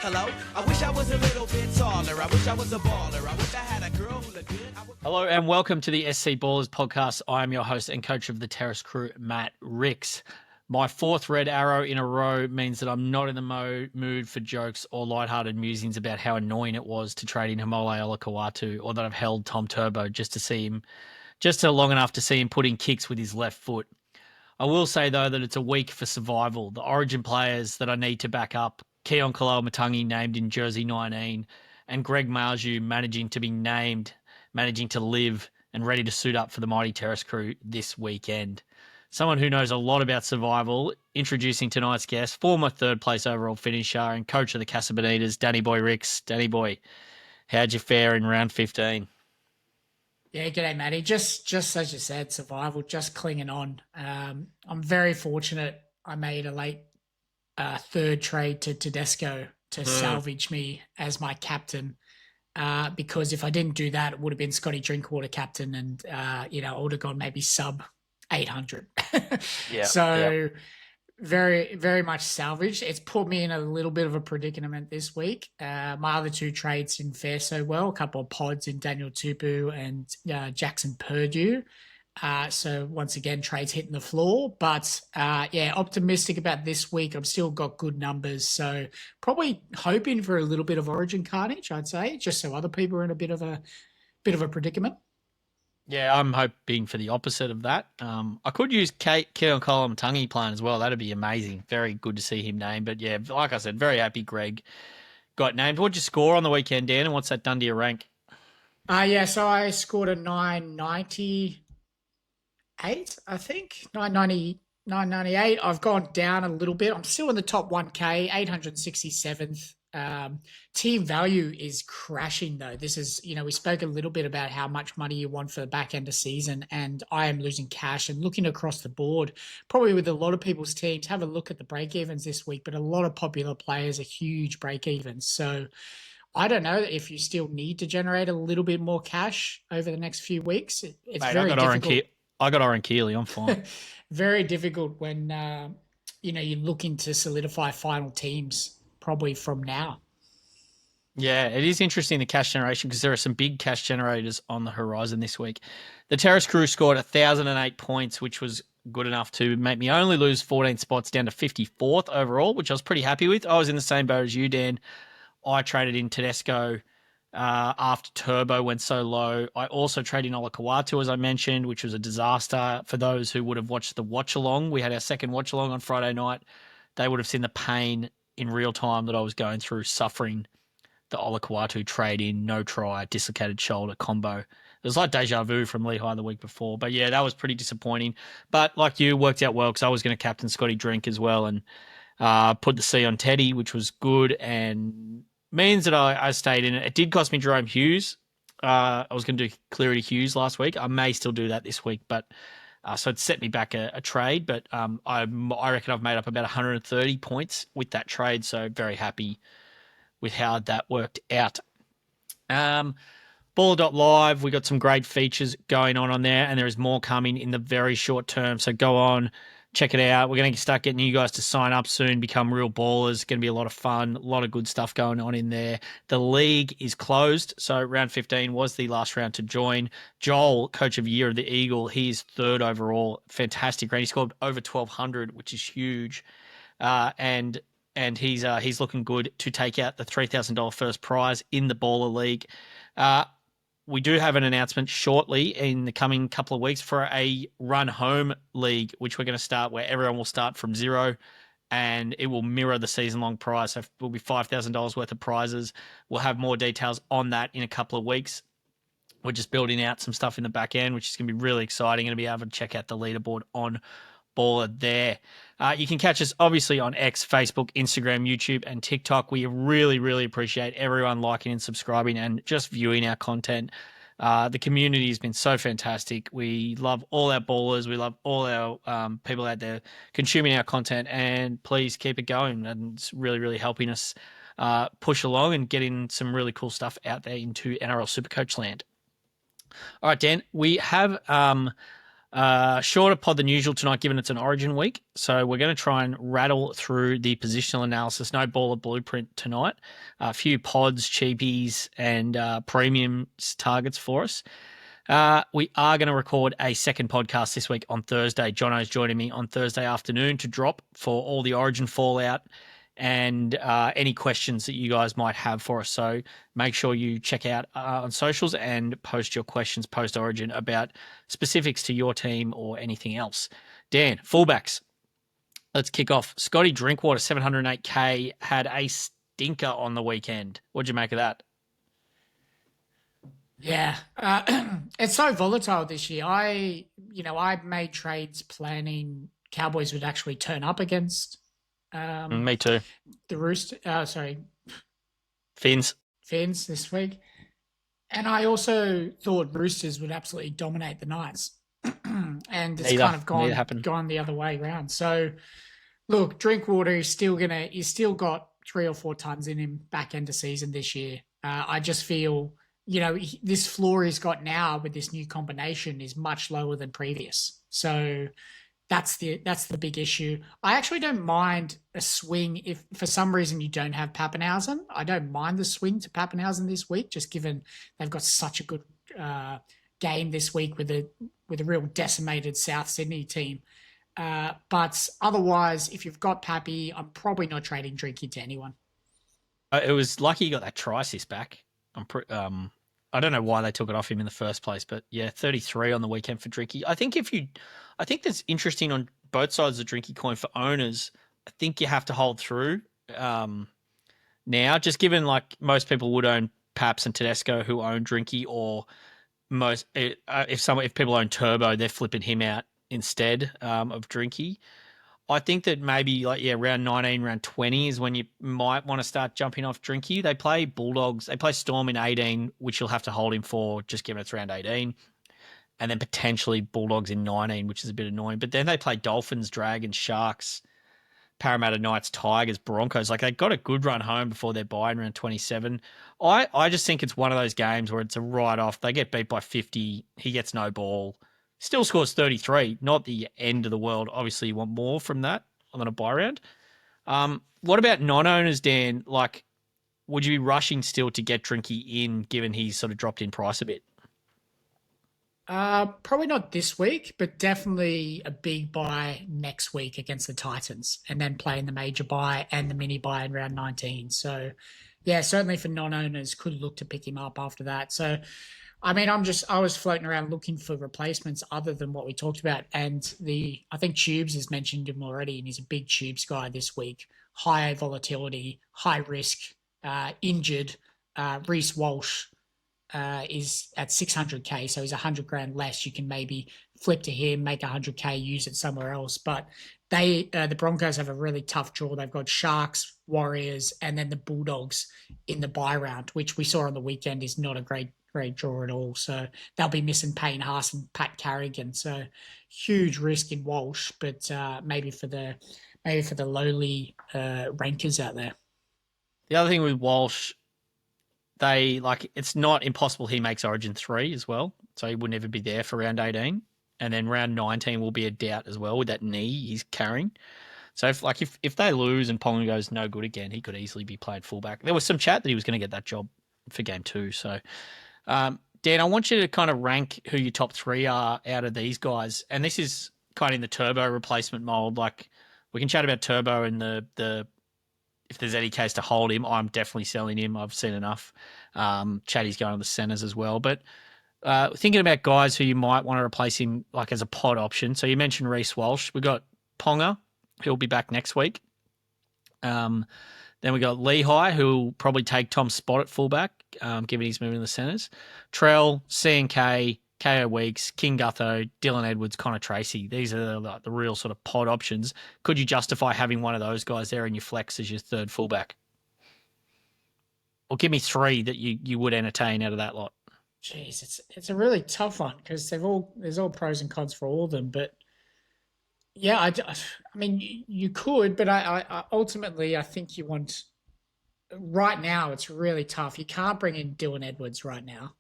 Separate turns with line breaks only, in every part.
Hello, I wish I was a little bit taller. I wish I was a baller. I wish I had a girl who looked good.
Hello and welcome to the SC Ballers podcast. I am your host and coach of the Terrace crew, Matt Ricks. My fourth red arrow in a row means that I'm not in the mood for jokes or lighthearted musings about how annoying it was to trade in Hamole Olakau'atu, or that I've held Tom Turbo just long enough to see him putting kicks with his left foot. I will say, though, that it's a week for survival. The Origin players that I need to back up, Keon Kalao-Matangi named in jersey 19, and Greg Marju managing to live and ready to suit up for the mighty Terrace crew this weekend. Someone who knows a lot about survival, introducing tonight's guest, former third place overall finisher and coach of the Casa Bonitas, Danny Boy Ricks. Danny Boy, how'd you fare in round 15?
Yeah, g'day, Matty. Just as you said, survival, just clinging on. I'm very fortunate I made a late third trade to Tedesco to salvage me as my captain. Because if I didn't do that, it would have been Scotty Drinkwater captain, and I would have gone maybe sub 800. Very, very much salvaged. It's put me in a little bit of a predicament this week. My other two trades didn't fare so well. A couple of pods in Daniel Tupu and Jackson Purdue. So once again, trades hitting the floor. But optimistic about this week. I've still got good numbers. So probably hoping for a little bit of Origin carnage, I'd say, just so other people are in a bit of a predicament.
Yeah, I'm hoping for the opposite of that. I could use Keon Kalao-Matangi playing as well. That'd be amazing. Very good to see him named. But yeah, like I said, very happy Greg got named. What'd you score on the weekend, Dan? And what's that done to your rank?
So I scored a 998, I think. 998. I've gone down a little bit. I'm still in the top 1K, 867th. Team value is crashing though. This is, we spoke a little bit about how much money you want for the back end of season, and I am losing cash and looking across the board, probably with a lot of people's teams. Have a look at the break evens this week, but a lot of popular players are huge break evens. So I don't know if you still need to generate a little bit more cash over the next few weeks. It's very difficult.
I got Oren Keeley. I'm fine.
Very difficult when, you're looking to solidify final teams probably from now.
Yeah, it is interesting, the cash generation, because there are some big cash generators on the horizon this week. The Terrace crew scored 1,008 points, which was good enough to make me only lose 14 spots down to 54th overall, which I was pretty happy with. I was in the same boat as you, Dan. I traded in Tedesco after Turbo went so low. I also traded in Olakau'atu, as I mentioned, which was a disaster for those who would have watched the watch-along. We had our second watch-along on Friday night. They would have seen the pain in real time that I was going through, suffering the Olakau'atu trade in, no try, dislocated shoulder combo. It was like deja vu from Lehigh the week before. But yeah, that was pretty disappointing. But like you, worked out well because I was going to captain Scotty Drink as well and put the C on Teddy, which was good and means that I stayed in it. It did cost me Jahrome Hughes. I was going to do Cleary Hughes last week. I may still do that this week, but so it set me back a trade. But I reckon I've made up about 130 points with that trade, so very happy with how that worked out. Baller.live, we got some great features going on there, and there is more coming in the very short term. So go on, check it out. We're going to start getting you guys to sign up soon, become real ballers. It's going to be a lot of fun, a lot of good stuff going on in there. The league is closed, so round 15 was the last round to join. Joel, coach of the year of the Eagle, he's third overall. Fantastic. He scored over 1,200, which is huge. And he's looking good to take out the $3,000 first prize in the Baller League. We do have an announcement shortly in the coming couple of weeks for a run home league, which we're going to start where everyone will start from zero, and it will mirror the season-long prize. So it will be $5,000 worth of prizes. We'll have more details on that in a couple of weeks. We're just building out some stuff in the back end, which is going to be really exciting. Going to be able to check out the leaderboard on Baller there. You can catch us obviously on X, Facebook, Instagram, YouTube, and TikTok. We really, really appreciate everyone liking and subscribing and just viewing our content. The community has been so fantastic. We love all our ballers. We love all our people out there consuming our content, and please keep it going. And it's really, really helping us push along and getting some really cool stuff out there into NRL Supercoach land. All right, Dan, we have Shorter pod than usual tonight, given it's an Origin week. So we're going to try and rattle through the positional analysis. No baller blueprint tonight. A few pods, cheapies, and premium targets for us. We are going to record a second podcast this week on Thursday. Jono's joining me on Thursday afternoon to drop for all the Origin fallout and any questions that you guys might have for us. So make sure you check out on socials and post your questions post-Origin about specifics to your team or anything else. Dan, fullbacks. Let's kick off. Scotty Drinkwater, 708K, had a stinker on the weekend. What'd you make of that?
Yeah, it's so volatile this year. I made trades planning Cowboys would actually turn up against
Me too.
the
Fins
this week. And I also thought Roosters would absolutely dominate the Knights. And it's kind of gone the other way around. So look, Drinkwater is he's still got 3 or 4 tons in him back end of season this year. I just feel, this floor he's got now with this new combination is much lower than previous. So that's the big issue. I actually don't mind a swing if for some reason you don't have Pappenhausen. I don't mind the swing to Pappenhausen this week, just given they've got such a good game this week with a real decimated South Sydney team. But otherwise, if you've got Pappy, I'm probably not trading Drinky to anyone.
It was lucky he got that try assist back. I don't know why they took it off him in the first place, but yeah, 33 on the weekend for Drinky. I think that's interesting on both sides of the Drinky coin for owners. I think you have to hold through now, just given like most people would own Paps and Tedesco who own Drinky, or if people own Turbo, they're flipping him out instead of Drinky. I think that maybe round 19, round 20 is when you might want to start jumping off Drinky. They play Bulldogs. They play Storm in 18, which you'll have to hold him for just given it's round 18. And then potentially Bulldogs in 19, which is a bit annoying. But then they play Dolphins, Dragons, Sharks, Parramatta, Knights, Tigers, Broncos. Like, they got a good run home before they're bye in round 27. I just think it's one of those games where it's a write-off. They get beat by 50. He gets no ball. Still scores 33, not the end of the world. Obviously, you want more from that on a buy round. What about non-owners, Dan? Like, would you be rushing still to get Drinky in, given he's sort of dropped in price a bit?
Probably not this week, but definitely a big buy next week against the Titans, and then playing the major buy and the mini buy in round 19. So, yeah, certainly for non-owners, could look to pick him up after that. So, I mean, I was floating around looking for replacements other than what we talked about. And I think Tubes has mentioned him already, and he's a big Tubes guy this week. High volatility, high risk, injured. Reece Walsh is at 600K, so he's 100 grand less. You can maybe flip to him, make 100K, use it somewhere else. But the Broncos have a really tough draw. They've got Sharks, Warriors, and then the Bulldogs in the bye round, which we saw on the weekend is not a great draw at all. So they'll be missing Payne Haas and Pat Carrigan. So huge risk in Walsh, but maybe for the lowly rankers out there.
The other thing with Walsh, it's not impossible he makes Origin 3 as well. So he would never be there for round 18. And then round 19 will be a doubt as well with that knee he's carrying. So if they lose and Ponga goes no good again, he could easily be played fullback. There was some chat that he was going to get that job for game 2. So Dan, I want you to kind of rank who your top 3 are out of these guys. And this is kind of in the Turbo replacement mold. Like, we can chat about Turbo and the if there's any case to hold him. I'm definitely selling him. I've seen enough. Chatty's going to the centres as well. But thinking about guys who you might want to replace him like as a pod option. So you mentioned Reece Walsh. We got Ponga, who'll be back next week. Then we got Lehigh, who will probably take Tom's spot at fullback, given he's moving to the centres. Trell, C&K, KO Weeks, King Gutho, Dylan Edwards, Connor Tracy. These are the real sort of pod options. Could you justify having one of those guys there in your flex as your third fullback? Or give me 3 that you would entertain out of that lot.
Jeez, it's a really tough one because there's all pros and cons for all of them. But yeah, I mean, you could, but I ultimately, I think you want, right now, it's really tough. You can't bring in Dylan Edwards right now.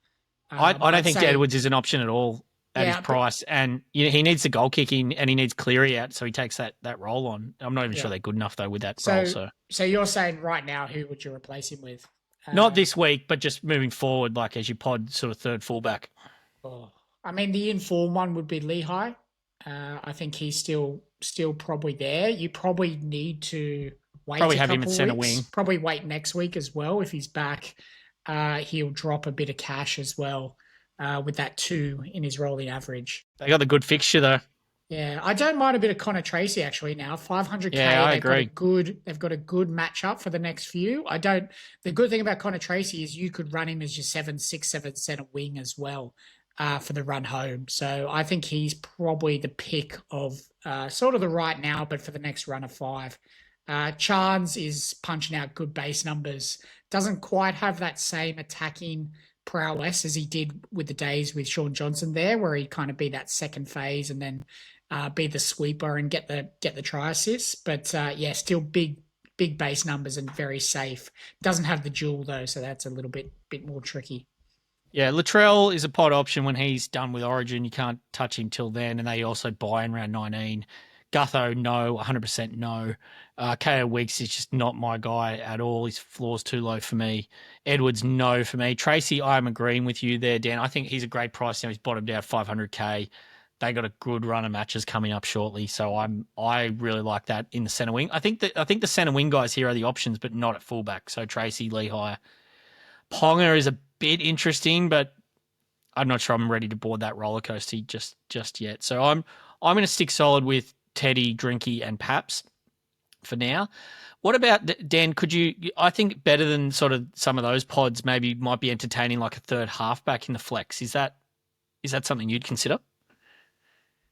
I don't think Edwards is an option at all at his
Yeah,
price, and he needs the goal kicking and he needs Cleary out, so he takes that role on. I'm not even sure they're good enough though with that role.
So you're saying right now, who would you replace him with?
Not this week, but just moving forward, like as you pod sort of third fullback.
I mean, the informed one would be Lehigh. I think he's still probably there. You probably need to wait.
Probably have him at centre wing.
Probably wait next week as well. If he's back, he'll drop a bit of cash as well with that 2 in his rolling average.
They got the good fixture though.
Yeah, I don't mind a bit of Connor Tracy actually now. 500k.
Yeah, I agree.
They've got a good matchup for the next few. The good thing about Connor Tracy is you could run him as your 7-6-7 centre wing as well for the run home. So I think he's probably the pick of sort of the right now, but for the next run of 5. Chance is punching out good base numbers. Doesn't quite have that same attacking prowess as he did with the days with Sean Johnson there, where he'd kind of be that second phase and then be the sweeper and get the try assists. But still big base numbers and very safe. Doesn't have the duel though, so that's a little bit more tricky.
Yeah, Latrell is a pod option when he's done with Origin. You can't touch him till then, and they also buy in round 19. Gutho, no, 100% no. KO Weeks is just not my guy at all. His floor's too low for me. Edwards, no for me. Tracy, I'm agreeing with you there, Dan. I think he's a great price now. He's bottomed out 500k. They got a good run of matches coming up shortly, so I really like that in the centre wing. I think the centre wing guys here are the options, but not at fullback. So Tracy, Lehigh, Ponga is a bit interesting, but I'm not sure I'm ready to board that roller coaster just yet. So I'm going to stick solid with Teddy, Drinky, and Paps for now. What about, Dan, I think better than sort of some of those pods maybe might be entertaining like a third halfback in the flex. Is that something you'd consider?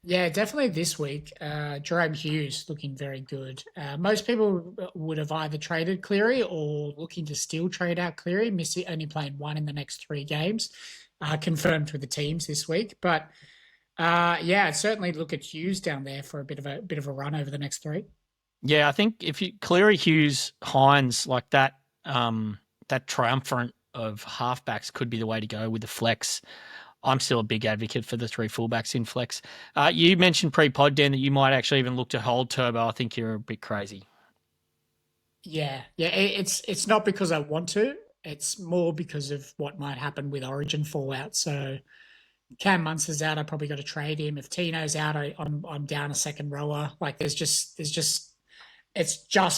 Yeah, definitely this week. Jahrome Hughes looking very good. Most people would have either traded Cleary or looking to still trade out Cleary. Missy only playing 1 in the next 3 games, confirmed with the teams this week. But certainly look at Hughes down there for a bit of a run over the next 3.
Yeah, I think if you Cleary, Hughes, Hines like that, that triumvirate of halfbacks could be the way to go with the flex. I'm still a big advocate for the 3 fullbacks in flex. You mentioned pre-pod, Dan, that you might actually even look to hold Turbo. I think you're a bit crazy.
Yeah. It's not because I want to. It's more because of what might happen with Origin fallout. So Cam Munster's out. I probably got to trade him. If Tino's out, I'm down a second rower. Like it's just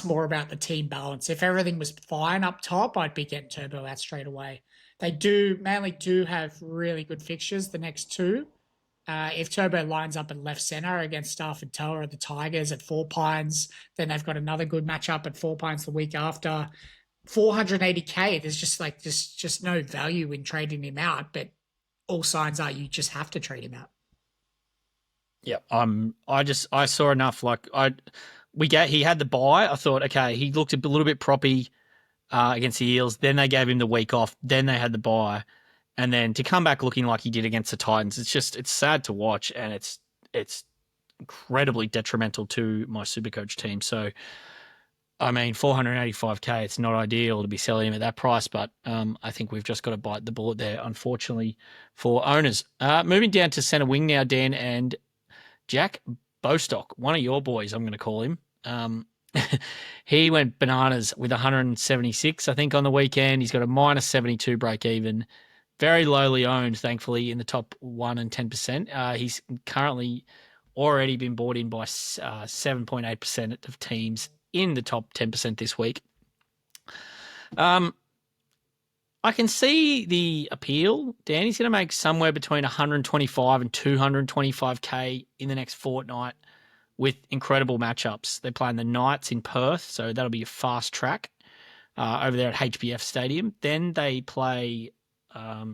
more about the team balance. If everything was fine up top, I'd be getting Turbo out straight away. Manly do have really good fixtures the next 2. If Turbo lines up at left centre against Stafford Tower or the Tigers at 4 Pines, then they've got another good matchup at 4 Pines the week after. 480k, there's just no value in trading him out, but all signs are you just have to trade him out.
Yeah, I saw enough. He had the bye. I thought, okay, he looked a little bit proppy against the Eels. Then they gave him the week off. Then they had the bye, and then to come back looking like he did against the Titans, it's sad to watch, and it's incredibly detrimental to my SuperCoach team. So, I mean, 485k, it's not ideal to be selling him at that price, but I think we've just got to bite the bullet there, unfortunately, for owners. Moving down to centre wing now, Dan, and Jack Bostock, one of your boys, I'm going to call him. He went bananas with 176, I think, on the weekend. He's got a minus 72 break even. Very lowly owned, thankfully, in the top 1 and 10%. He's currently already been bought in by 7.8% of teams in the top 10% this week. I can see the appeal. Dan, he's going to make somewhere between 125 and 225k in the next fortnight with incredible matchups. They're playing the Knights in Perth, so that'll be a fast track over there at HBF Stadium. Then they play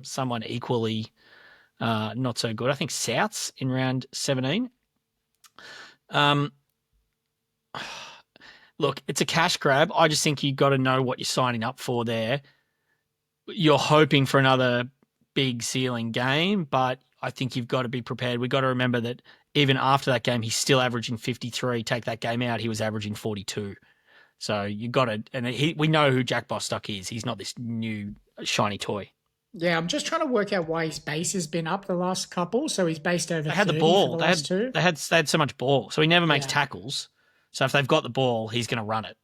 someone equally not so good. I think Souths in round 17. Look, it's a cash grab. I just think you've got to know what you're signing up for there. You're hoping for another big ceiling game, but I think you've got to be prepared. We've got to remember that even after that game, he's still averaging 53. Take that game out, he was averaging 42. So you got to, and we know who Jack Bostock is. He's not this new shiny toy.
Yeah, I'm just trying to work out why his base has been up the last couple. So he's based over
They had the
30
ball.
for the last two.
They had so much ball. So he never makes
Yeah.
tackles. So if they've got the ball, he's going to run it.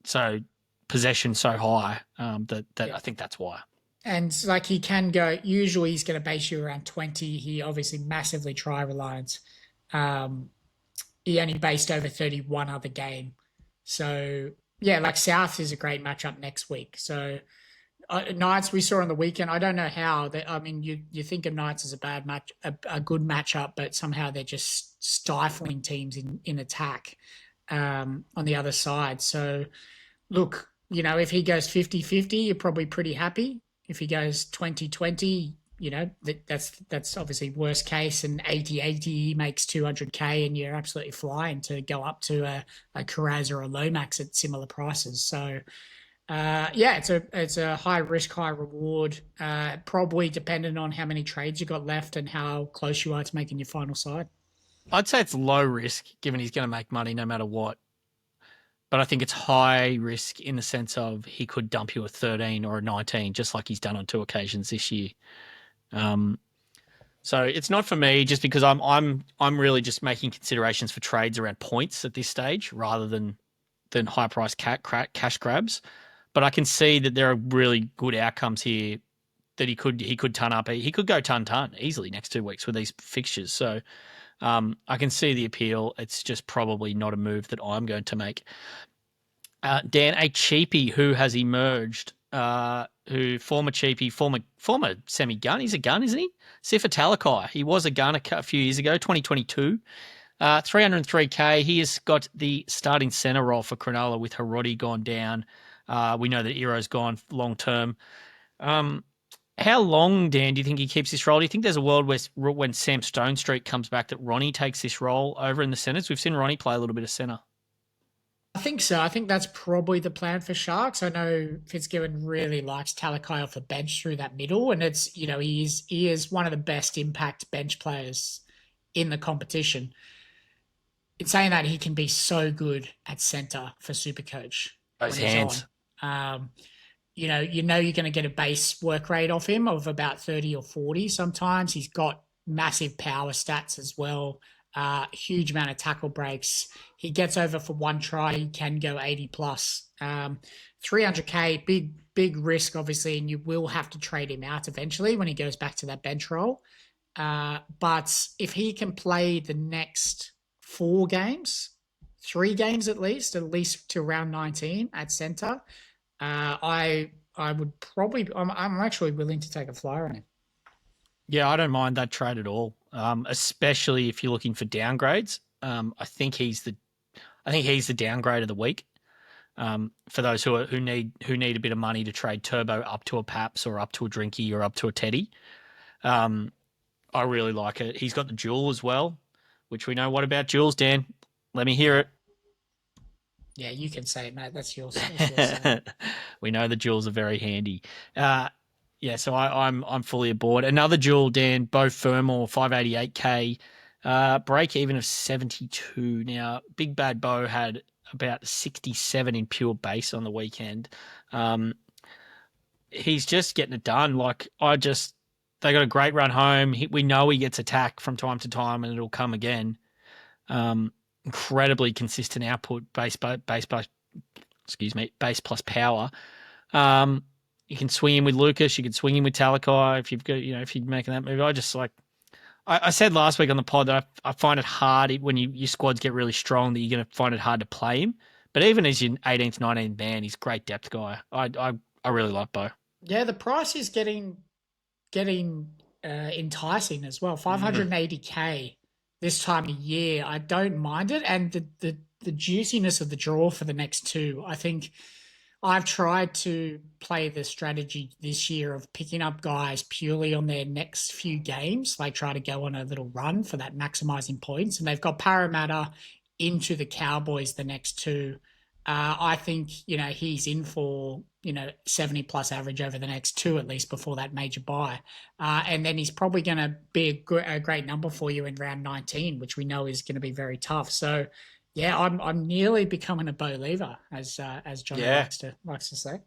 So possession so high that I think that's why.
And like he can go, usually he's going to base you around 20. He obviously massively try reliant. He only based over 31 other game. So yeah, like South is a great matchup next week. So Knights we saw on the weekend. I don't know how. I mean, you think of Knights as a bad match, a good matchup, but somehow they're just stifling teams in attack on the other side. So look, if he goes 50-50, you're probably pretty happy. If he goes 20-20, that's obviously worst case, and 80-80, he makes 200K and you're absolutely flying to go up to a Kiraz or a Lomax at similar prices. So it's a high risk, high reward, probably dependent on how many trades you got left and how close you are to making your final side.
I'd say it's low risk given he's going to make money no matter what. But I think it's high risk in the sense of he could dump you a 13 or a 19, just like he's done on 2 occasions this year. So it's not for me, just because I'm really just making considerations for trades around points at this stage rather than high price cash grabs. But I can see that there are really good outcomes here that he could ton up. He could go ton easily next 2 weeks with these fixtures. So I can see the appeal. It's just probably not a move that I'm going to make. Dan, a cheapie who has emerged, former cheapie, former semi-gun. He's a gun, isn't he? Siosifa Talakai. He was a gun a few years ago, 2022. 303K. He has got the starting centre role for Cronulla with Herbie gone down. We know that Ero's gone long term. How long, Dan, do you think he keeps this role? Do you think there's a world where when Sam Stonestreet comes back that Ronnie takes this role over in the centres? We've seen Ronnie play a little bit of centre.
I think so. I think that's probably the plan for Sharks. I know Fitzgibbon really likes Talakai off the bench through that middle, and it's he is one of the best impact bench players in the competition. In saying that, he can be so good at centre for SuperCoach.
Those hands.
You're going to get a base work rate off him of about 30 or 40 sometimes. He's got massive power stats as well, huge amount of tackle breaks. He gets over for 1 try. He can go 80 plus. 300K, big risk, obviously, and you will have to trade him out eventually when he goes back to that bench role. But if he can play the next 4 games, 3 games at least to round 19 at centre, I would probably, I'm actually willing to take a flyer on him.
Yeah, I don't mind that trade at all. Especially if you're looking for downgrades. I think he's the downgrade of the week. For those who need a bit of money to trade Turbo up to a Paps or up to a Drinky or up to a Teddy. I really like it. He's got the Jewel as well, which we know. What about Jewels, Dan? Let me hear it.
Yeah, you can say it, mate. That's yours.
We know the Jewels are very handy. So I'm fully aboard. Another Jewel, Dan, Beau Fermor, 588K, break even of 72. Now, Big Bad Beau had about 67 in pure base on the weekend. He's just getting it done. They got a great run home. We know he gets attacked from time to time, and it'll come again. Incredibly consistent output, base plus power. You can swing him with Lucas. You can swing him with Talakai if you're making that move. I said last week on the pod that I find it hard when your squads get really strong that you're going to find it hard to play him. But even as your 18th, 19th man, he's a great depth guy. I really like Beau.
Yeah, the price is getting enticing as well. 580K this time of year. I don't mind it, and the juiciness of the draw for the next 2. I think I've tried to play the strategy this year of picking up guys purely on their next few games, like try to go on a little run for that maximizing points. And they've got Parramatta into the Cowboys the next 2. I think, he's in for, 70 plus average over the next 2 at least before that major buy. And then he's probably going to be a great number for you in round 19, which we know is going to be very tough. So, yeah, I'm nearly becoming a Beau lever, as John likes to say.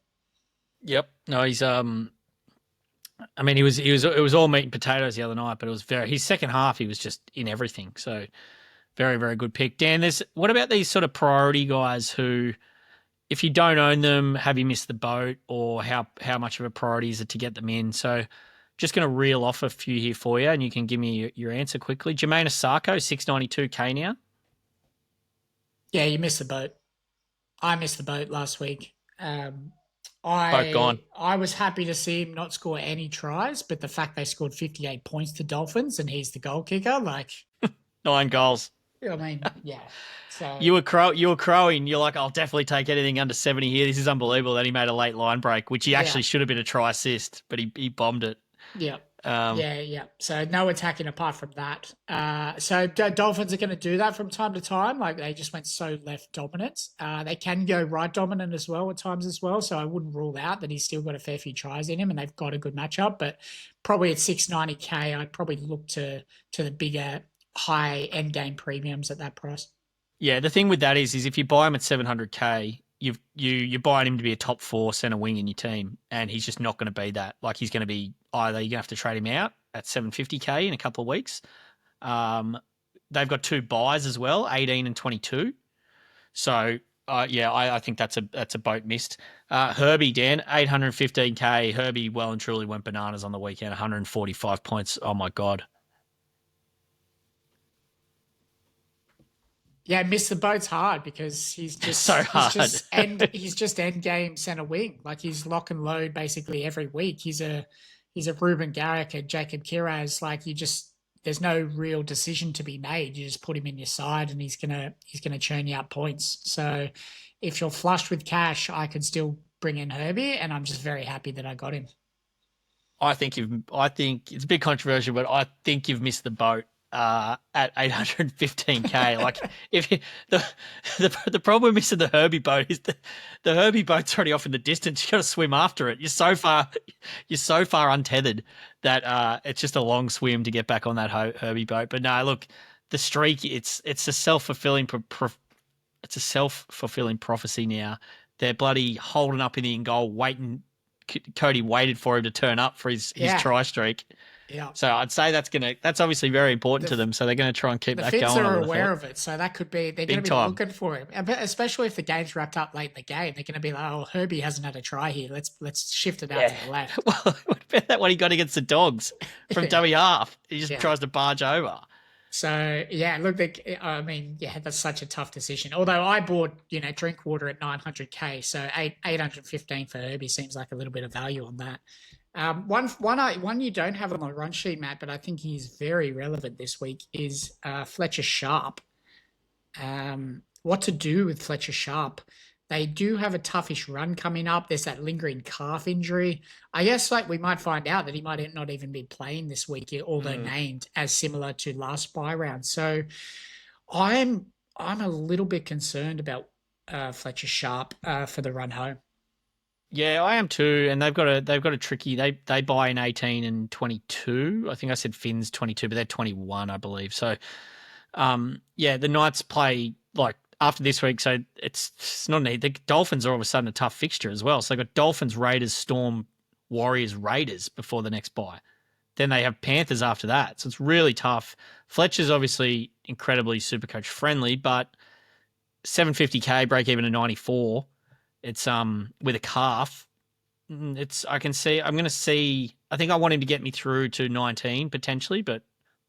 Yep. No, he's I mean, it was all meat and potatoes the other night, but it was his second half, he was just in everything. So very, very good pick. Dan, what about these sort of priority guys who, if you don't own them, have you missed the boat, or how much of a priority is it to get them in? So just going to reel off a few here for you, and you can give me your answer quickly. Jamayne Isaako, 692K now.
Yeah, you missed the boat. I missed the boat last week.
Both gone.
I was happy to see him not score any tries, but the fact they scored 58 points to Dolphins and he's the goal kicker,
9 goals.
I mean, yeah. So
You were crowing. You're like, I'll definitely take anything under 70 here. This is unbelievable that he made a late line break, which he actually should have been a try assist, but he bombed it.
Yeah. Yeah. So no attacking apart from that. So Dolphins are going to do that from time to time. Like they just went so left dominant. They can go right dominant as well at times as well. So I wouldn't rule out that he's still got a fair few tries in him and they've got a good matchup. But probably at 690K, I'd probably look to the bigger high end game premiums at that price.
Yeah, the thing with that is if you buy him at 700K, you're buying him to be a top 4 centre wing in your team, and he's just not going to be that. Like he's going to be either you're going to have to trade him out at 750K in a couple of weeks. They've got 2 buys as well, 18 and 22. So I think that's a boat missed. Herbie, Dan, 815K. Herbie well and truly went bananas on the weekend, 145 points. Oh my God.
Yeah, miss the boat's hard because he's just
so hard.
He's just end game center wing. Like he's lock and load basically every week. He's a Ruben Garrick, a Jacob Kiraz. Like there's no real decision to be made. You just put him in your side and he's gonna churn you out points. So if you're flushed with cash, I could still bring in Herbie, and I'm just very happy that I got him.
I think it's a bit controversial, but I think you've missed the boat. At 815K, like if the problem is in the Herbie boat is the Herbie boat's already off in the distance. You got to swim after it. You're so far untethered that it's just a long swim to get back on that Herbie boat. But no, look, the streak it's a self-fulfilling prophecy now. They're bloody holding up in the in goal, waiting. Cody waited for him to turn up for his try streak.
Yeah.
So I'd say that's obviously very important to them. So they're going to try and keep that going.
The Finns are aware of it, so that could be they're going to be looking for him, especially if the game's wrapped up late in the game. They're going to be like, "Oh, Herbie hasn't had a try here. Let's shift it out to the left."
Well, what about that one he got against the Dogs from dummy half? He just tries to barge over.
So look, that's such a tough decision. Although I bought Drinkwater at 900K, so 815 for Herbie seems like a little bit of value on that. One you don't have on the run sheet, Matt, but I think he's very relevant this week is Fletcher Sharp. What to do with Fletcher Sharp? They do have a toughish run coming up. There's that lingering calf injury. I guess we might find out that he might not even be playing this week, although named as similar to last bye round. So I'm a little bit concerned about Fletcher Sharp for the run home.
Yeah, I am too, and they've got a tricky. They buy in 18 and 22. I think I said Finn's 22, but they're 21, I believe. So, the Knights play after this week, so it's not neat. The Dolphins are all of a sudden a tough fixture as well. So they've got Dolphins, Raiders, Storm, Warriors, Raiders before the next bye. Then they have Panthers after that. So it's really tough. Fletcher's obviously incredibly SuperCoach friendly, but 750K break even to 94. It's with a calf. I think I want him to get me through to 19 potentially, but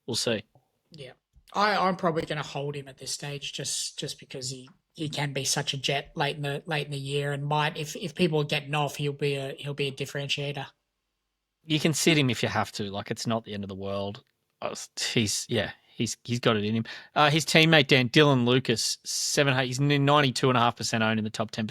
we'll see.
Yeah. I'm probably going to hold him at this stage just because he can be such a jet late in the year and might if people are getting off he'll be a differentiator. You
can sit him if you have to. It's not the end of the world. He's got it in him. His teammate Dan Dylan Lucas, he's 92.5% owned in the top 10%,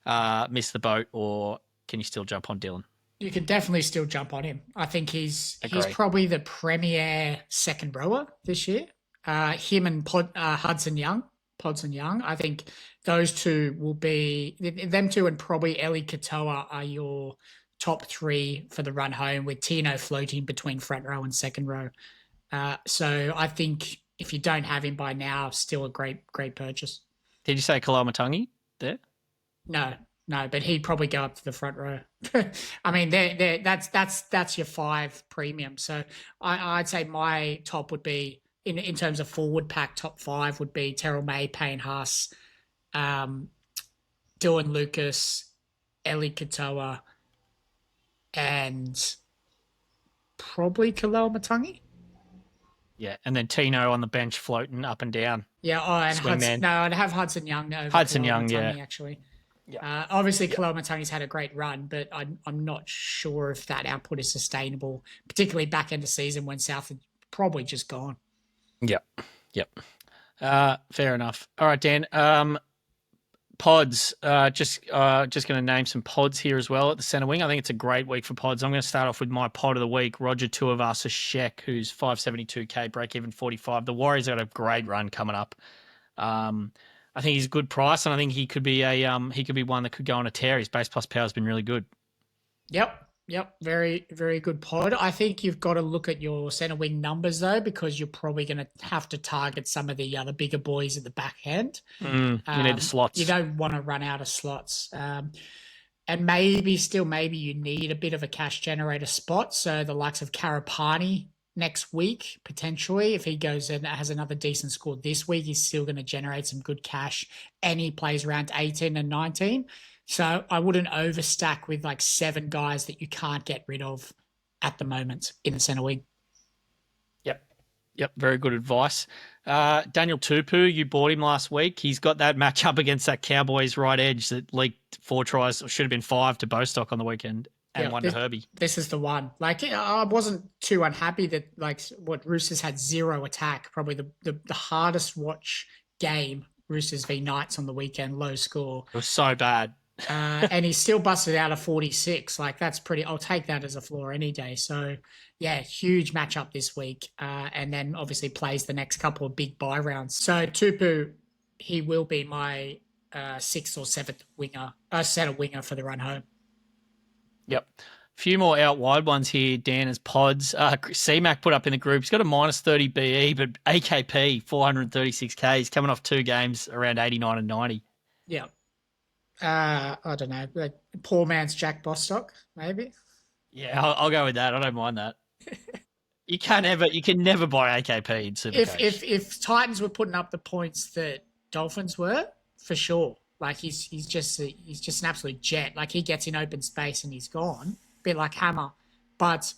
715K. Missed the boat, or can you still jump on Dylan?
You can definitely still jump on him. I think he's probably the premier second rower this year. Him and Hudson Young. I think those two will be them two, and probably Eli Katoa are your top 3 for the run home, with Tino floating between front row and second row. So I think if you don't have him by now, still a great purchase.
Did you say Kalamatangi there?
No, No, but he'd probably go up to the front row. I mean, that's your 5 premium. So I'd say my top would be in terms of forward pack. Top 5 would be Terrell May, Payne Haas, Dylan Lucas, Eli Katoa, and probably Kalel Matangi.
Yeah, and then Tino on the bench floating up and down.
Yeah, and Hudson, no, I'd have Hudson Young over Hudson Young, Matangi, actually. Yeah. Obviously, Kalel Matangi's had a great run, but I'm not sure if that output is sustainable, particularly back end of season when South had probably just gone.
Yep. Fair enough. All right, Dan. Pods. Just going to name some pods here as well at the centre wing. I think it's a great week for pods. I'm going to start off with my pod of the week, Roger Tuivasa Sheck, who's 572k, break even 45. The Warriors have got a great run coming up. I think he's a good price, and I think he could be one that could go on a tear. His base plus power has been really good.
Yep. Very, very good pod. I think you've got to look at your centre wing numbers though, because you're probably going to have to target some of the other bigger boys at the back end.
You need the slots.
You don't want to run out of slots. And maybe you need a bit of a cash generator spot. So the likes of Karapani next week, potentially, if he goes and has another decent score this week, he's still going to generate some good cash, and he plays around 18 and 19. So I wouldn't overstack with like 7 guys that you can't get rid of at the moment in the centre wing. Yep.
Very good advice. Daniel Tupu, you bought him last week. He's got that match up against that Cowboys right edge that leaked 4 tries, or should have been 5 to Bostock on the weekend, and 1 to Herbie.
This is the one. Like, I wasn't too unhappy that, like, what Roosters had 0 attack. Probably the hardest watch game, Roosters v Knights on the weekend, low score.
It was so bad.
And he still busted out a 46. Like, that's pretty. I'll take that as a floor any day. So, yeah, huge matchup this week. And then obviously plays the next couple of big bye rounds. So Tupu, he will be my 6th or 7th winger, centre winger for the run home.
Yep. A few more out wide ones here, Dan, as pods. CMAC put up in the group. He's got a minus 30 BE, but AKP, 436K. He's coming off 2 games around 89 and 90.
Yeah. I don't know, like poor man's Jack Bostock, maybe.
Yeah, I'll go with that. I don't mind that. You can never buy AKP in SuperCoach.
If Titans were putting up the points that Dolphins were, for sure. Like he's just an absolute jet. Like he gets in open space and he's gone, a bit like Hammer. But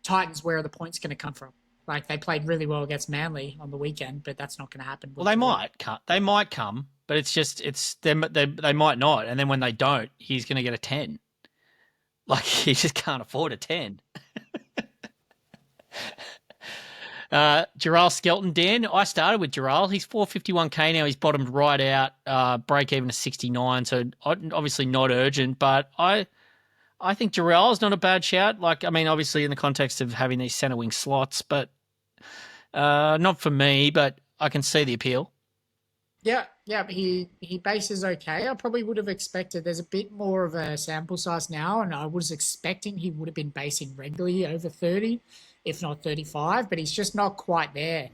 Titans, where are the points going to come from? Like they played really well against Manly on the weekend, but that's not going to happen.
Well, they might come, but it's them. They might not, and then when they don't, he's going to get a 10. Like he just can't afford a 10. Jahrome Skelton, Dan. I started with Jahrome. He's 451k now. He's bottomed right out. Break even to 69. So obviously not urgent, but I think Jahrome is not a bad shout. Like, I mean, obviously in the context of having these centre wing slots, but not for me, but I can see the appeal.
Yeah, he bases okay. I probably would have expected there's a bit more of a sample size now, and I was expecting he would have been basing regularly over 30, if not 35, but he's just not quite there.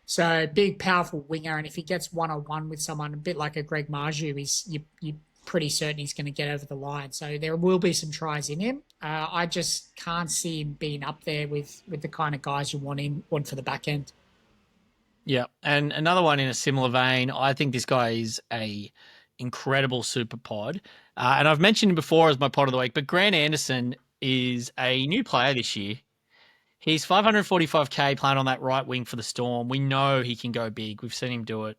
So big, powerful winger, and if he gets one-on-one with someone, a bit like a Greg Marju, you're pretty certain he's going to get over the line. So there will be some tries in him. I just can't see him being up there with the kind of guys you want for the back end.
Yeah, and another one in a similar vein, I think this guy is a incredible super pod. And I've mentioned him before as my pod of the week, but Grant Anderson is a new player this year. He's 545k playing on that right wing for the Storm. We know he can go big. We've seen him do it.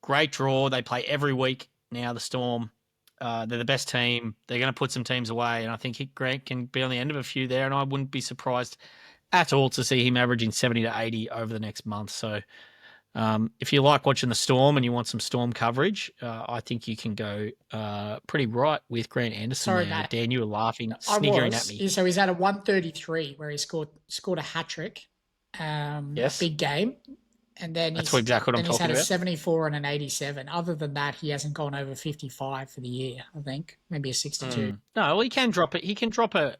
Great draw. They play every week now, the Storm. They're the best team. They're going to put some teams away, and I think Grant can be on the end of a few there, and I wouldn't be surprised at all to see him averaging 70 to 80 over the next month. So if you like watching the Storm and you want some Storm coverage, I think you can go pretty right with Grant Anderson.
Sorry,
there.
Matt.
Dan, you were laughing, sniggering at me.
So he's at a 133 where he scored a hat-trick.
Yes.
Big game. And then
that's exactly what I'm talking about.
He's had a 74 and an 87. Other than that, he hasn't gone over 55 for the year, I think. Maybe a 62.
No, well, he can drop it. He can drop a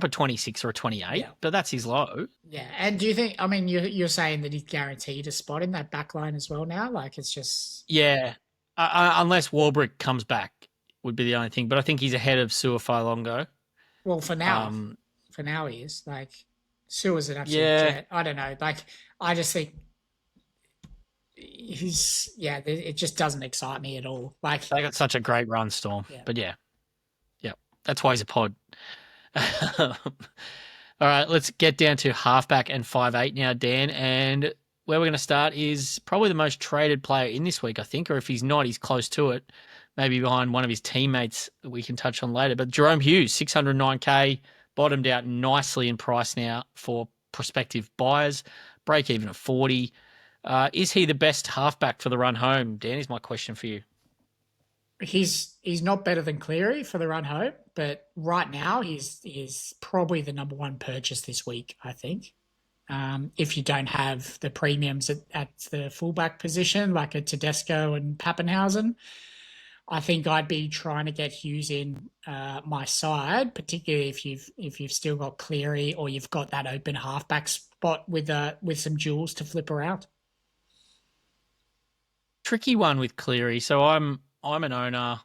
26 or a 28, but that's his low.
Yeah, and do you think, I mean, you're saying that he's guaranteed a spot in that back line as well now? Like, it's just...
Yeah. unless Warbrick comes back, would be the only thing. But I think he's ahead of Suafai Longo.
Well, for now he is. Like, Sua's an absolute
Yeah.
jet. I don't know. Like, I just think it just doesn't excite me at all. Like,
They got such a great run, Storm.
Yeah.
But yeah, that's why he's a pod. All right, let's get down to halfback and 5'8" now, Dan. And where we're going to start is probably the most traded player in this week, I think, or if he's not, he's close to it. Maybe behind one of his teammates that we can touch on later. But Jahrome Hughes, 609K, bottomed out nicely in price now for prospective buyers. Break even at 40. Is he the best halfback for the run home? Dan, is my question for you.
he's not better than Cleary for the run home, but right now he's probably the number one purchase this week, I think. If you don't have the premiums at the fullback position, like a Tedesco and Pappenhausen, I think I'd be trying to get Hughes in my side, particularly if you've still got Cleary or you've got that open halfback spot with some jewels to flip around.
Tricky one with Cleary. So I'm an owner.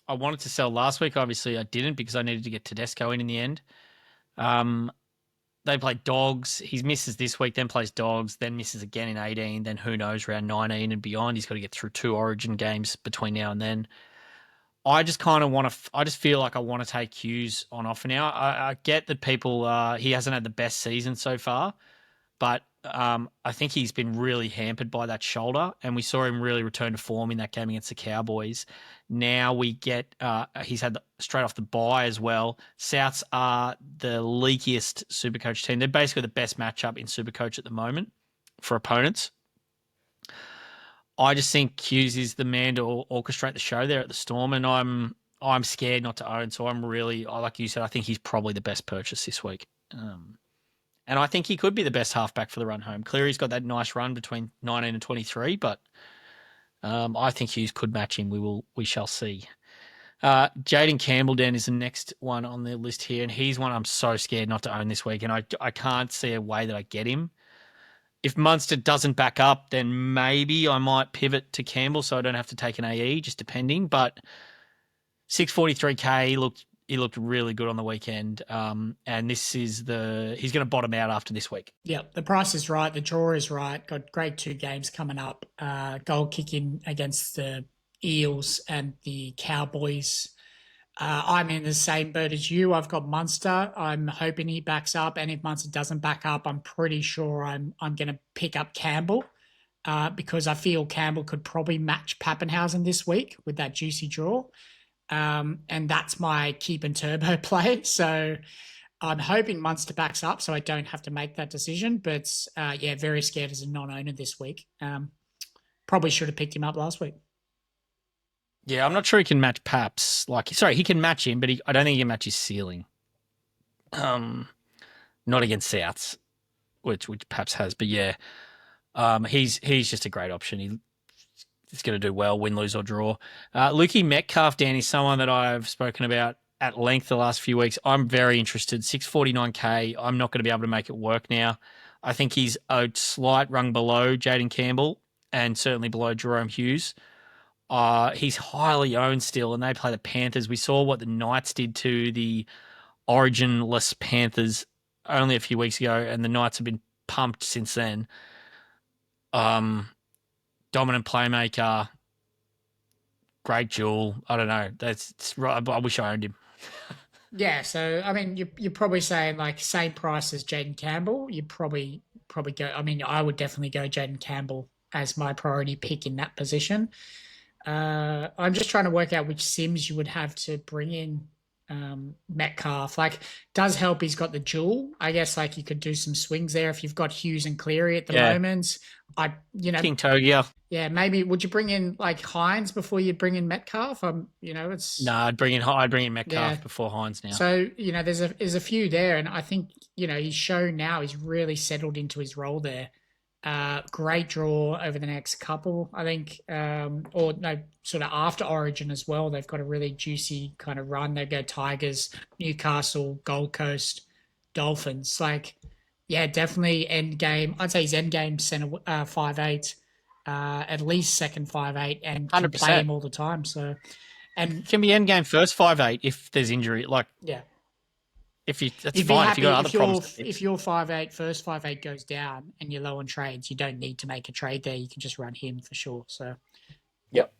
I wanted to sell last week. Obviously, I didn't because I needed to get Tedesco in the end. They play Dogs. He misses this week, then plays Dogs, then misses again in 18, then who knows, around 19 and beyond. He's got to get through 2 Origin games between now and then. I just kind of want to – I just feel like I want to take Hughes on offer now. I get that people he hasn't had the best season so far, but I think he's been really hampered by that shoulder, and we saw him really return to form in that game against the Cowboys. Now we get he's had straight off the bye as well. Souths are the leakiest Supercoach team. They're basically the best matchup in Supercoach at the moment for opponents. I just think Hughes is the man to orchestrate the show there at the Storm, and I'm scared not to own. So I'm really, like you said, I think he's probably the best purchase this week. And I think he could be the best halfback for the run home. Cleary's got that nice run between 19 and 23, but I think Hughes could match him. We shall see. Jayden Campbell then is the next one on the list here, and he's one I'm so scared not to own this week, and I can't see a way that I get him. If Munster doesn't back up, then maybe I might pivot to Campbell so I don't have to take an AE, just depending. But 643K, he looked really good on the weekend, and this is he's going to bottom out after this week.
Yeah, the price is right, the draw is right. Got great 2 games coming up. Goal kicking against the Eels and the Cowboys. I'm in the same boat as you. I've got Munster. I'm hoping he backs up, and if Munster doesn't back up, I'm pretty sure I'm going to pick up Campbell because I feel Campbell could probably match Pappenhausen this week with that juicy draw. And that's my keep and turbo play. So I'm hoping Munster backs up so I don't have to make that decision. But very scared as a non-owner this week. Probably should have picked him up last week.
Yeah, I'm not sure he can match Paps. He can match him, but I don't think he can match his ceiling. Not against Souths, which Paps has. But yeah, he's just a great option. He's going to do well, win, lose, or draw. Lukey Metcalf, Dan, is someone that I've spoken about at length the last few weeks. I'm very interested. 649K. I'm not going to be able to make it work now. I think he's a slight rung below Jayden Campbell and certainly below Jahrome Hughes. He's highly owned still, and they play the Panthers. We saw what the Knights did to the Origin-less Panthers only a few weeks ago, and the Knights have been pumped since then. Dominant playmaker, great jewel. I don't know. I wish I owned him.
Yeah, so I mean, you're probably saying like same price as Jayden Campbell. You probably go. I mean, I would definitely go Jayden Campbell as my priority pick in that position. I'm just trying to work out which sims you would have to bring in Metcalf. Like, does help he's got the jewel. I guess like you could do some swings there if you've got Hughes and Cleary at the moment.
King Togia.
Yeah, maybe would you bring in like Hines before you bring in Metcalf?
I'd bring in Metcalf before Hines now.
So there's a few there, and I think he's shown now he's really settled into his role there. Great draw over the next couple, I think, sort of after Origin as well. They've got a really juicy kind of run. They go Tigers, Newcastle, Gold Coast, Dolphins. Definitely end game. I'd say he's end game center 5'8". at least second 5'8", and can
100%.
play him all the time. So, and
Can be end game first 5'8" if there's injury. Like,
yeah,
that's
you'd be
fine.
happy
If you got other problems.
if your 5'8", first 5'8" goes down and you're low on trades, you don't need to make a trade there. You can just run him for sure. So,
Yep.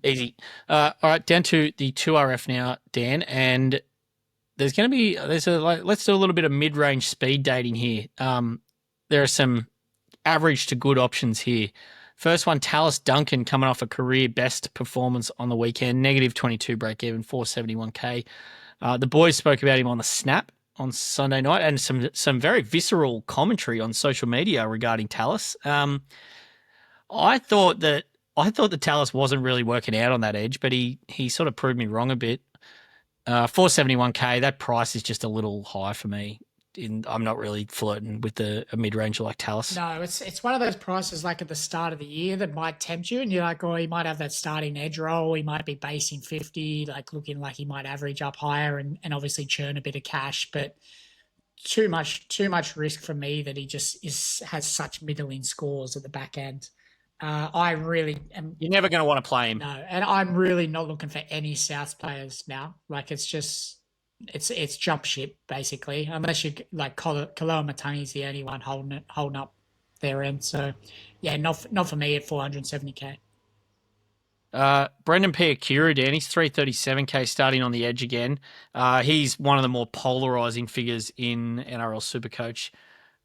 Easy. All right, down to the 2RF now, Dan, and let's do a little bit of mid-range speed dating here. There are some average to good options here. First one, Tallis Duncan coming off a career best performance on the weekend, -22 break even, 471k. The boys spoke about him on the Snap on Sunday night, and some very visceral commentary on social media regarding Tallis. I thought that Tallis wasn't really working out on that edge, but he sort of proved me wrong a bit. 471k, that price is just a little high for me. I'm not really flirting with a mid-ranger like Tallis.
no, it's one of those prices like at the start of the year that might tempt you, and you're like, oh, he might have that starting edge roll. He might be basing 50, like looking like he might average up higher and obviously churn a bit of cash, but too much risk for me that he just has such middling scores at the back end. I really am.
You're never going to want to play him.
No, and I'm really not looking for any South players now. Like it's jump ship basically, unless you like Kaloa Matangi's the only one holding up their end. So yeah, not for me at 470k.
Brendan Piakura, Dan, he's 337k starting on the edge again. He's one of the more polarizing figures in NRL Supercoach.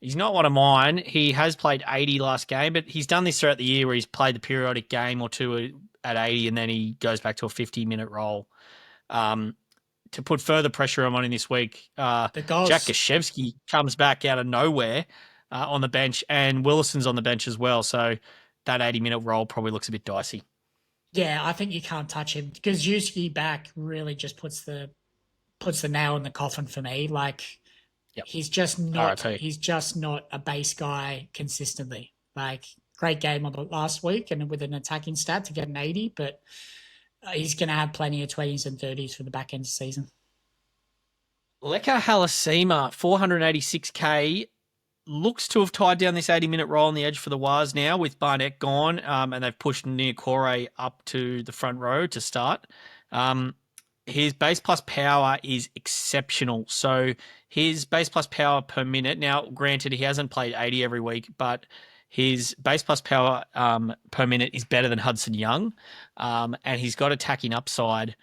He's not one of mine. He has played 80 last game, but he's done this throughout the year where he's played the periodic game or two at 80 and then he goes back to a 50-minute role. To put further pressure on him this week, Jack Gashevsky comes back out of nowhere on the bench, and Willison's on the bench as well. So that 80-minute role probably looks a bit dicey.
Yeah, I think you can't touch him because Yuski back really just puts the nail in the coffin for me. Like, yep. He's just not a base guy consistently. Like, great game on the last week and with an attacking stat to get an 80, but he's going to have plenty of 20s and 30s for the back end of the season.
Leka Halasima, 486k, looks to have tied down this 80-minute roll on the edge for the Wars now with Barnett gone, and they've pushed Nikora up to the front row to start. His base plus power is exceptional. So his base plus power per minute, now granted he hasn't played 80 every week, but his base plus power per minute is better than Hudson Young, and he's got attacking upside.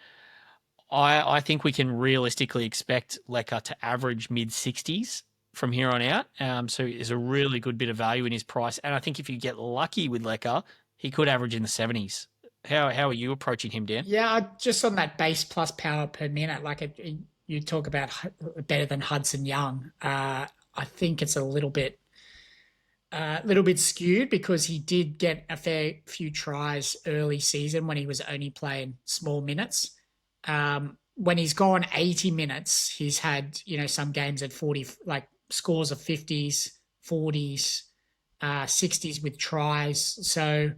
I think we can realistically expect Leka to average mid-60s from here on out. So there's a really good bit of value in his price. And I think if you get lucky with Leka, he could average in the 70s. How are you approaching him, Dan?
Yeah, just on that base plus power per minute, like you talk about better than Hudson Young. I think it's a little bit skewed because he did get a fair few tries early season when he was only playing small minutes. When he's gone 80 minutes, he's had, some games at 40, like scores of 50s, 40s, 60s with tries. So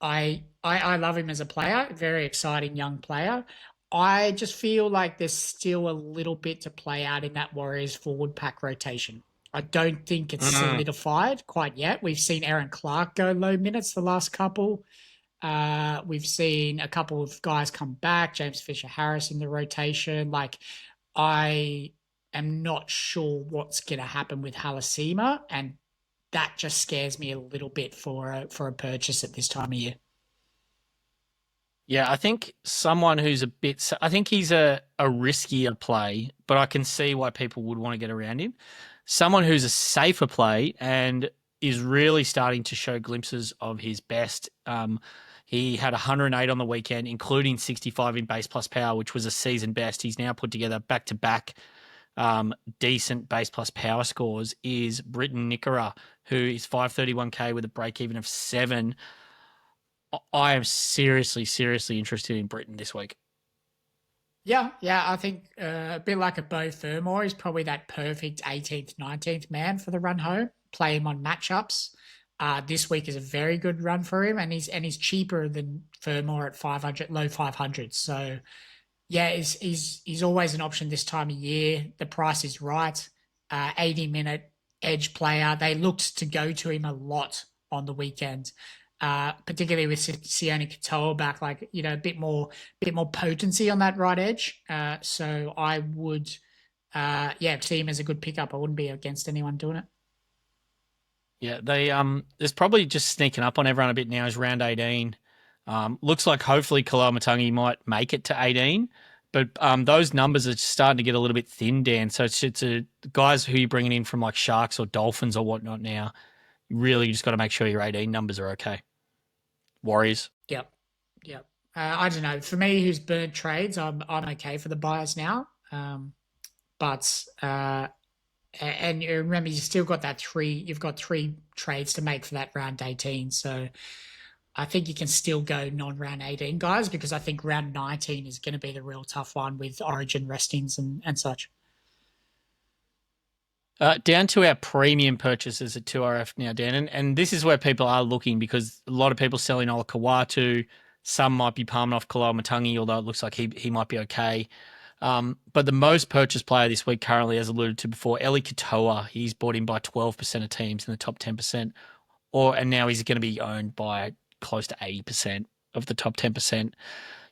I love him as a player, very exciting young player. I just feel like there's still a little bit to play out in that Warriors forward pack rotation. I don't think it's solidified quite yet. We've seen Erin Clark go low minutes the last couple. We've seen a couple of guys come back, James Fisher-Harris in the rotation. Like, I am not sure what's going to happen with Halasima, and that just scares me a little bit for a purchase at this time of year.
Yeah, I think someone who's I think he's a riskier play, but I can see why people would want to get around him. Someone who's a safer play and is really starting to show glimpses of his best. He had 108 on the weekend, including 65 in base plus power, which was a season best. He's now put together back-to-back decent base plus power scores, is Briton Nikora, who is 531k with a break-even of 7. I am seriously interested in Briton this week.
Yeah, I think a bit like a Beau Fermor, he's probably that perfect 18th, 19th man for the run home. Play him on matchups. This week is a very good run for him, and he's cheaper than Fermor at 500, low 500s. So, yeah, he's always an option this time of year. The price is right. 80-minute edge player. They looked to go to him a lot on the weekend. Particularly with Sione Katoa back, like, a bit more potency on that right edge. So I would, see him as a good pickup. I wouldn't be against anyone doing it.
Yeah, there's probably just sneaking up on everyone a bit now is round 18. Looks like hopefully Kalamatangi might make it to 18, but those numbers are starting to get a little bit thin, Dan. So it's guys who you're bringing in from like Sharks or Dolphins or whatnot now. Really, you just got to make sure your 18 numbers are okay. Warriors.
Yep. I don't know. For me, who's burned trades, I'm okay for the buyers now. But and you remember, you still got you've got 3 trades to make for that round 18. So I think you can still go non-round 18 guys, because I think round 19 is going to be the real tough one with Origin restings and such.
Down to our premium purchases at 2RF now, Dan, and this is where people are looking, because a lot of people selling Ola Kawatu. Some might be palming off Kalamatangi, although it looks like he might be okay. But the most purchased player this week currently, as alluded to before, Eli Katoa. He's bought in by 12% of teams in the top 10%, and now he's going to be owned by close to 80% of the top 10%.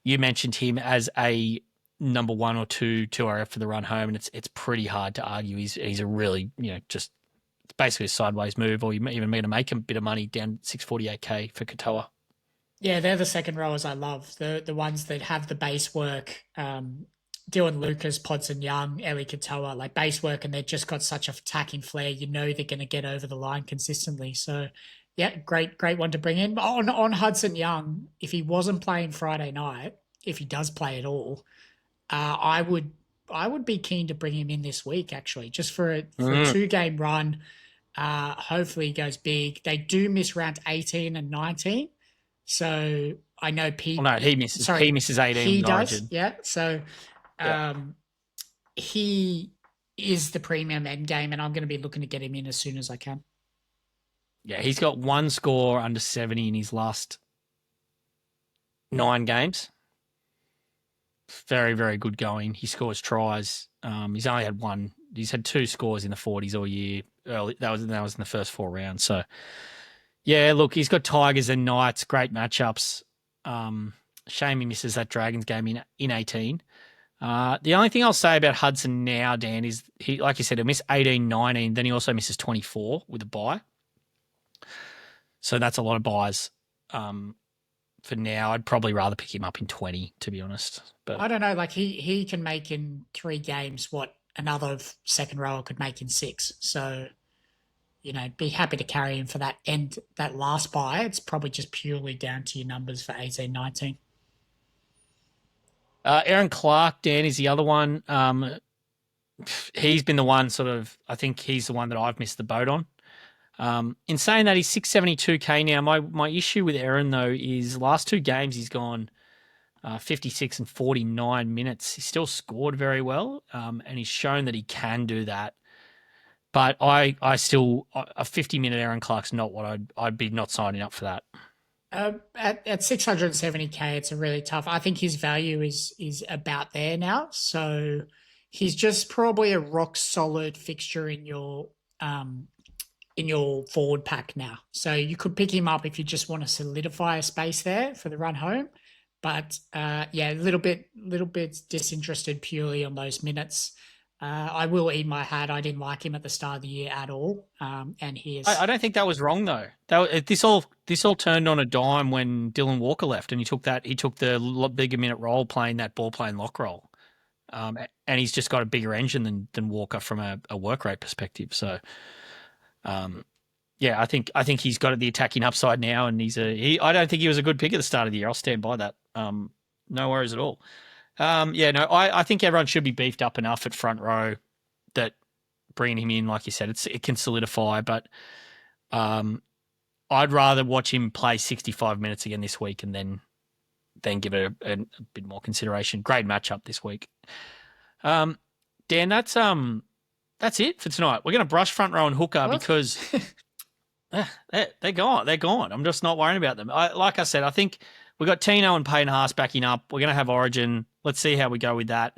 You mentioned him as a number 1 or 2 2RF for the run home, and it's pretty hard to argue. He's a really, just it's basically a sideways move, or you even need to make him a bit of money down 648K for Katoa.
Yeah, they're the second rowers I love. The ones that have the base work. Dylan Lucas, Podson Young, Eli Katoa, like base work, and they've just got such a attacking flair. They're going to get over the line consistently. So, yeah, great one to bring in. On Hudson Young, if he wasn't playing Friday night, if he does play at all, I would be keen to bring him in this week, actually, just for a 2-game run. Hopefully he goes big. They do miss round 18 and 19. So I know Pete.
Well, no, he misses. Sorry, he misses 18.
He does. Origin. Yeah. So he is the premium end game, and I'm going to be looking to get him in as soon as I can.
Yeah, he's got 1 score under 70 in his last 9 games. Very, very good going. He scores tries. He's only had 1. He's had 2 scores in the 40s all year. Early that was in the first 4 rounds. So, yeah, look, he's got Tigers and Knights, great matchups. Shame he misses that Dragons game in 18. The only thing I'll say about Hudson now, Dan, is he, like you said, he'll miss 18, 19. Then he also misses 24 with a bye. So that's a lot of buys. For now, I'd probably rather pick him up in 20, to be honest. But
I don't know. Like he can make in 3 games what another second rower could make in 6. So, be happy to carry him for that last buy. It's probably just purely down to your numbers for 18, 19.
Aaron Clark, Dan, is the other one. He's been the one I think he's the one that I've missed the boat on. In saying that, he's 672K now. My issue with Erin, though, is last 2 games he's gone 56 and 49 minutes. He still scored very well, and he's shown that he can do that. But I still, a 50-minute Aaron Clark's not what I'd be not signing up for that.
At 670K, it's a really tough. I think his value is about there now. So he's just probably a rock solid fixture in your forward pack now. So you could pick him up if you just want to solidify a space there for the run home. But a little bit disinterested purely on those minutes. I will eat my hat. I didn't like him at the start of the year at all, and he is.
I don't think that was wrong though. This all turned on a dime when Dylan Walker left, and he took the bigger minute role playing that ball playing lock role, and he's just got a bigger engine than Walker from a work rate perspective. So, I think he's got the attacking upside now, and I don't think he was a good pick at the start of the year. I'll stand by that. No worries at all. I think everyone should be beefed up enough at front row that bringing him in, like you said, it can solidify. But I'd rather watch him play 65 minutes again this week and then give it a bit more consideration. Great matchup this week. Dan, that's it for tonight. We're going to brush front row and hooker because they're gone. They're gone. I'm just not worrying about them. Like I said, I think we got Tino and Payne Haas backing up. We're going to have Origin. Let's see how we go with that.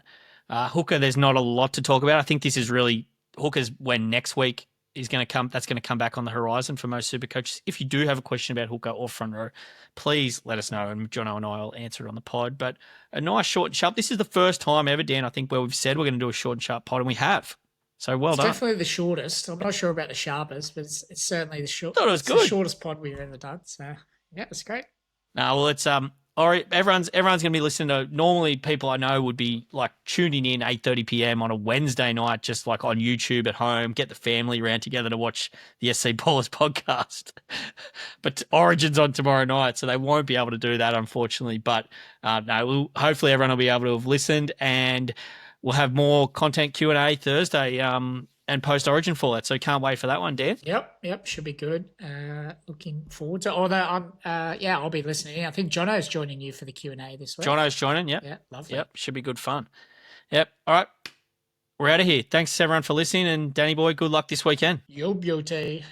Hooker, there's not a lot to talk about. I think this is really Hooker's when next week is going to come. That's going to come back on the horizon for most super coaches. If you do have a question about hooker or front row, please let us know, and Jono and I will answer it on the pod. But a nice short and sharp. This is the first time ever, Dan, I think, where we've said we're going to do a short and sharp pod, and we have. So well done.
Definitely the shortest. I'm not sure about the sharpest, but it's certainly the short.
Thought it was good.
The shortest pod we've ever done. So yeah, it's great.
No, well, it's all right. Everyone's going to be listening to. Normally, people I know would be like tuning in 8:30 p.m. on a Wednesday night, just like on YouTube at home, get the family around together to watch the SC Ballers podcast. But Origin's on tomorrow night, so they won't be able to do that, unfortunately. But no, hopefully everyone will be able to have listened, and we'll have more content Q&A Thursday and post-Origin fallout. So can't wait for that one, Dan.
Yep, should be good. Looking forward to. Although I'll be listening. I think Jono's joining you for the Q&A this week.
Jono's joining. Yep.
Yeah, lovely.
Yep, should be good fun. Yep. All right, we're out of here. Thanks everyone for listening, and Danny boy, good luck this weekend.
Yo beauty.